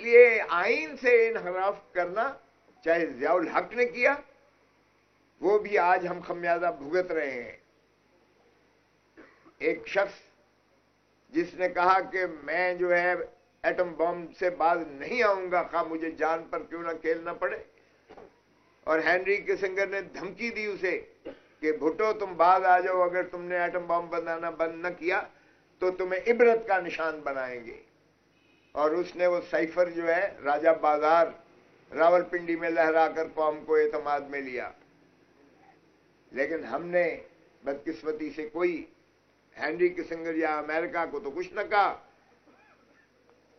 لیے آئین سے انحراف کرنا چاہے ضیاء الحق نے کیا، وہ بھی آج ہم خمیازہ بھگت رہے ہیں۔ ایک شخص جس نے کہا کہ میں جو ہے ایٹم بم سے باز نہیں آؤں گا، خواہ مجھے جان پر کیوں نہ کھیلنا پڑے، اور ہینری کسنگر نے دھمکی دی اسے کہ بھٹو تم باز آ جاؤ، اگر تم نے ایٹم بم بنانا بند نہ کیا تو تمہیں عبرت کا نشان بنائیں گے۔ اور اس نے وہ سائفر جو ہے راجہ بازار راول پنڈی میں لہرا کر قوم کو اعتماد میں لیا۔ لیکن ہم نے بدقسمتی سے کوئی ہینری کسنگر یا امریکہ کو تو کچھ نہ کہا،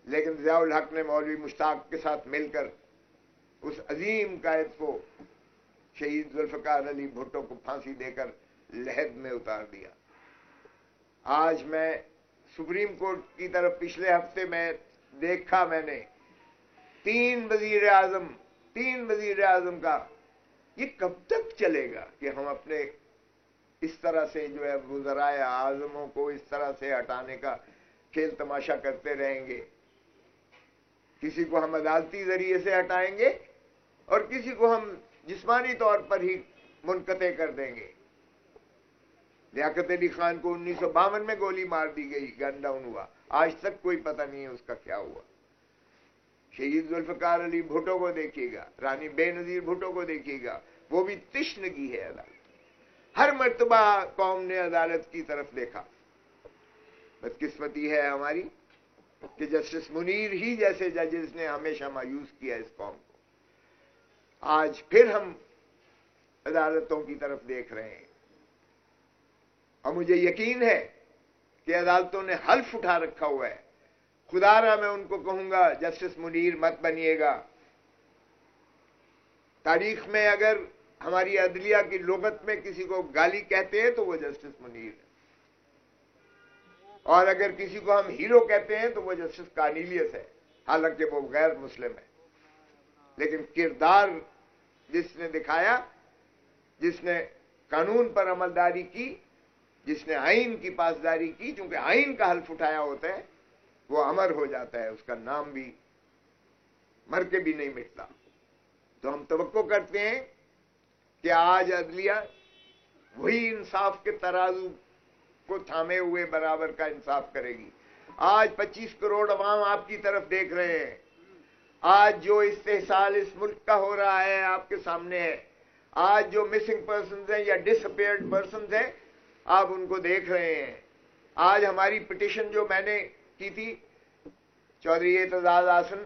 لیکن ضیاء الحق نے مولوی مشتاق کے ساتھ مل کر اس عظیم قائد کو شہید ذوالفقار علی بھٹو کو پھانسی دے کر لحد میں اتار دیا۔ آج میں سپریم کورٹ کی طرف پچھلے ہفتے میں دیکھا، میں نے تین وزیر اعظم کا، یہ کب تک چلے گا کہ ہم اپنے اس طرح سے جو ہے وزرائے اعظموں کو اس طرح سے ہٹانے کا کھیل تماشا کرتے رہیں گے؟ کسی کو ہم عدالتی ذریعے سے ہٹائیں گے اور کسی کو ہم جسمانی طور پر ہی منقطع کر دیں گے۔ لیاقت علی خان کو 1952 میں گولی مار دی گئی، گن ڈاؤن ہوا، آج تک کوئی پتہ نہیں ہے اس کا کیا ہوا۔ شہید ذوالفقار علی بھٹو کو دیکھیے گا، رانی بے نظیر بھٹو کو دیکھیے گا، وہ بھی تشنگی ہے عدالت۔ ہر مرتبہ قوم نے عدالت کی طرف دیکھا۔ بدقسمتی ہے ہماری کہ جسٹس منیر ہی جیسے ججز نے ہمیشہ مایوس کیا اس قوم کو۔ آج پھر ہم عدالتوں کی طرف دیکھ رہے ہیں، اور مجھے یقین ہے کہ عدالتوں نے حلف اٹھا رکھا ہوا ہے۔ خدا را میں ان کو کہوں گا جسٹس منیر مت بنیے گا۔ تاریخ میں اگر ہماری عدلیہ کی لغت میں کسی کو گالی کہتے ہیں تو وہ جسٹس منیر ہے، اور اگر کسی کو ہم ہیرو کہتے ہیں تو وہ جسٹس کارنیلیس ہے، حالانکہ وہ غیر مسلم ہے۔ لیکن کردار جس نے دکھایا، جس نے قانون پر عملداری کی، جس نے آئین کی پاسداری کی، چونکہ آئین کا حلف اٹھایا ہوتا ہے، وہ امر ہو جاتا ہے، اس کا نام بھی مر کے بھی نہیں مٹتا۔ تو ہم توقع کرتے ہیں کہ آج عدلیہ وہی انصاف کے ترازو کو تھامے ہوئے برابر کا انصاف کرے گی۔ آج 25 کروڑ عوام آپ کی طرف دیکھ رہے ہیں۔ آج جو استحصال اس ملک کا ہو رہا ہے آپ کے سامنے ہے۔ آج جو مسنگ پرسنز ہیں یا ڈس اپیئرڈ پرسنز ہیں، آپ ان کو دیکھ رہے ہیں۔ آج ہماری پٹیشن جو میں نے کی تھی، چودھری اعتزاز احسن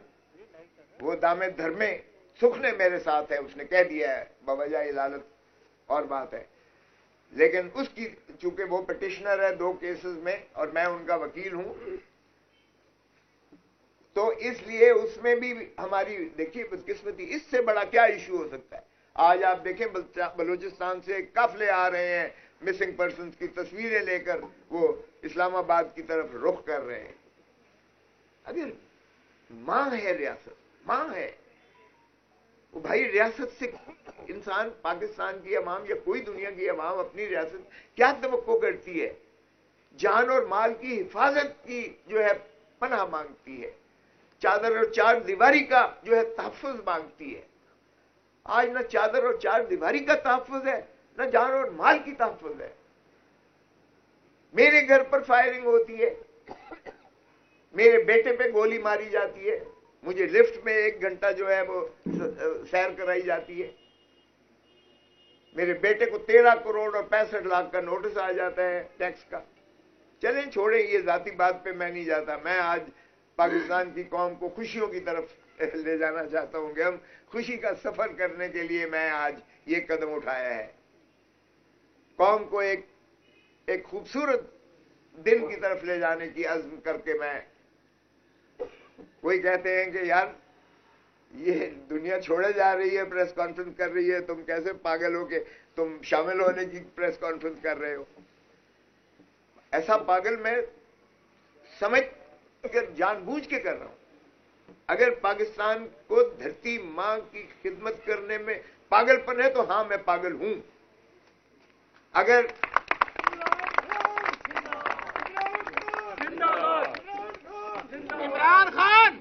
وہ دامے دھرمے سکھ نے میرے ساتھ ہے، اس نے کہہ دیا ہے بوجہ علالت اور بات ہے، لیکن اس کی چونکہ وہ پٹیشنر ہے 2 کیسز میں اور میں ان کا وکیل ہوں، تو اس لیے اس میں بھی ہماری دیکھیے بدقسمتی، اس سے بڑا کیا ایشو ہو سکتا ہے؟ آج آپ دیکھیں بلوچستان سے قافلے آ رہے ہیں مسنگ پرسنز کی تصویریں لے کر، وہ اسلام آباد کی طرف رخ کر رہے ہیں۔ اگر ماں ہے ریاست، ماں ہے وہ، بھائی ریاست سے انسان، پاکستان کی عوام یا کوئی دنیا کی عوام اپنی ریاست کیا توقع کرتی ہے؟ جان اور مال کی حفاظت کی جو ہے پناہ مانگتی ہے، چادر اور چار دیواری کا جو ہے تحفظ مانگتی ہے۔ آج نہ چادر اور چار دیواری کا تحفظ ہے، نہ جان اور مال کی تحفظ ہے۔ میرے گھر پر فائرنگ ہوتی ہے، میرے بیٹے پہ گولی ماری جاتی ہے، مجھے لفٹ میں 1 گھنٹہ جو ہے وہ سیر کرائی جاتی ہے، میرے بیٹے کو 13 کروڑ اور 65 لاکھ کا نوٹس آ جاتا ہے ٹیکس کا۔ چلیں چھوڑیں، یہ ذاتی بات پہ میں نہیں جاتا۔ میں آج پاکستان کی قوم کو خوشیوں کی طرف لے جانا چاہتا ہوں کہ ہم خوشی کا سفر کرنے کے لیے میں آج یہ قدم اٹھایا ہے، قوم کو ایک خوبصورت دن کی طرف لے جانے کی عزم کر کے۔ میں کوئی کہتے ہیں کہ یار یہ دنیا چھوڑے جا رہی ہے، پریس کانفرنس کر رہی ہے، تم کیسے پاگل ہو کہ تم شامل ہونے کی پریس کانفرنس کر رہے ہو؟ ایسا پاگل میں سمجھ کر جان بوجھ کے کر رہا ہوں۔ اگر پاکستان کو دھرتی ماں کی خدمت کرنے میں پاگل پن ہے تو ہاں میں پاگل ہوں۔ اگر عمران خان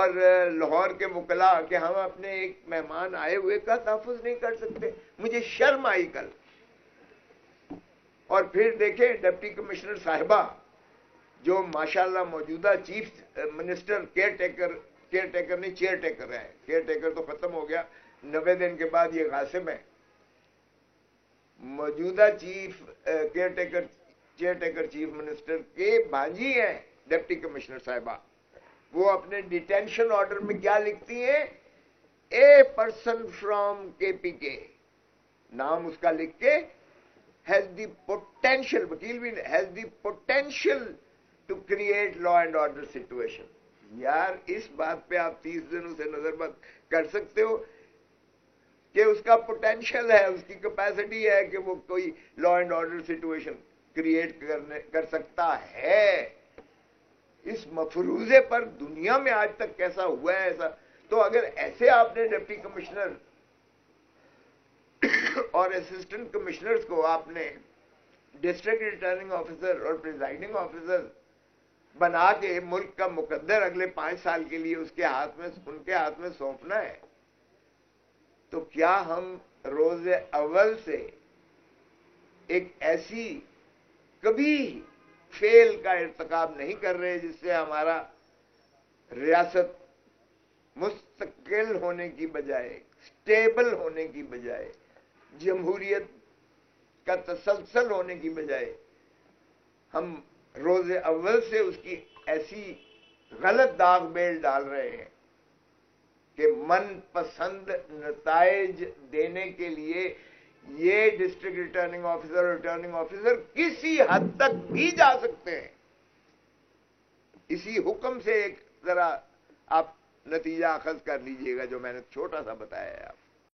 اور لاہور کے وکلا کہ ہم اپنے ایک مہمان آئے ہوئے کا تحفظ نہیں کر سکتے. مجھے شرم آئی کل. اور پھر دیکھیں ڈپٹی کمشنر صاحبہ جو ماشاءاللہ موجودہ چیف منسٹر کیئر ٹیکر نہیں چیئر ٹیکر ہے. کیئر ٹیکر تو ختم ہو گیا, 90 دن کے بعد یہ قاسم ہے. موجودہ کیئر ٹیکر چیف منسٹر کے بھانجی ہیں ڈپٹی کمشنر صاحبہ. وہ اپنے ڈیٹینشن آرڈر میں کیا لکھتی ہیں؟ اے پرسن فرام KPK, نام اس کا لکھ کے has the potential, وکیل بھی has the potential to create law and order situation. یار اس بات پہ آپ 30 دنوں سے نظر بند کر سکتے ہو کہ اس کا پوٹینشل ہے, اس کی کیپیسٹی ہے کہ وہ کوئی law and order situation create کر سکتا ہے. اس مفروضے پر دنیا میں آج تک کیسا ہوا ہے ایسا؟ تو اگر ایسے آپ نے ڈپٹی کمشنر اور اسسٹنٹ کمشنرز کو آپ نے ڈسٹرکٹ ریٹرننگ آفیسر اور پریزائڈنگ آفیسر بنا کے ملک کا مقدر اگلے 5 سال کے لیے ان کے ہاتھ میں سونپنا ہے, تو کیا ہم روز اول سے ایک ایسی کبھی فیل کا ارتکاب نہیں کر رہے جس سے ہمارا ریاست مستقل ہونے کی بجائے, سٹیبل ہونے کی بجائے, جمہوریت کا تسلسل ہونے کی بجائے ہم روز اول سے اس کی ایسی غلط داغ بیل ڈال رہے ہیں کہ من پسند نتائج دینے کے لیے یہ ڈسٹرکٹ ریٹرننگ آفیسر اور ریٹرننگ آفیسر کسی حد تک بھی جا سکتے ہیں. اسی حکم سے ایک ذرا آپ نتیجہ اخذ کر لیجئے گا جو میں نے چھوٹا سا بتایا ہے آپ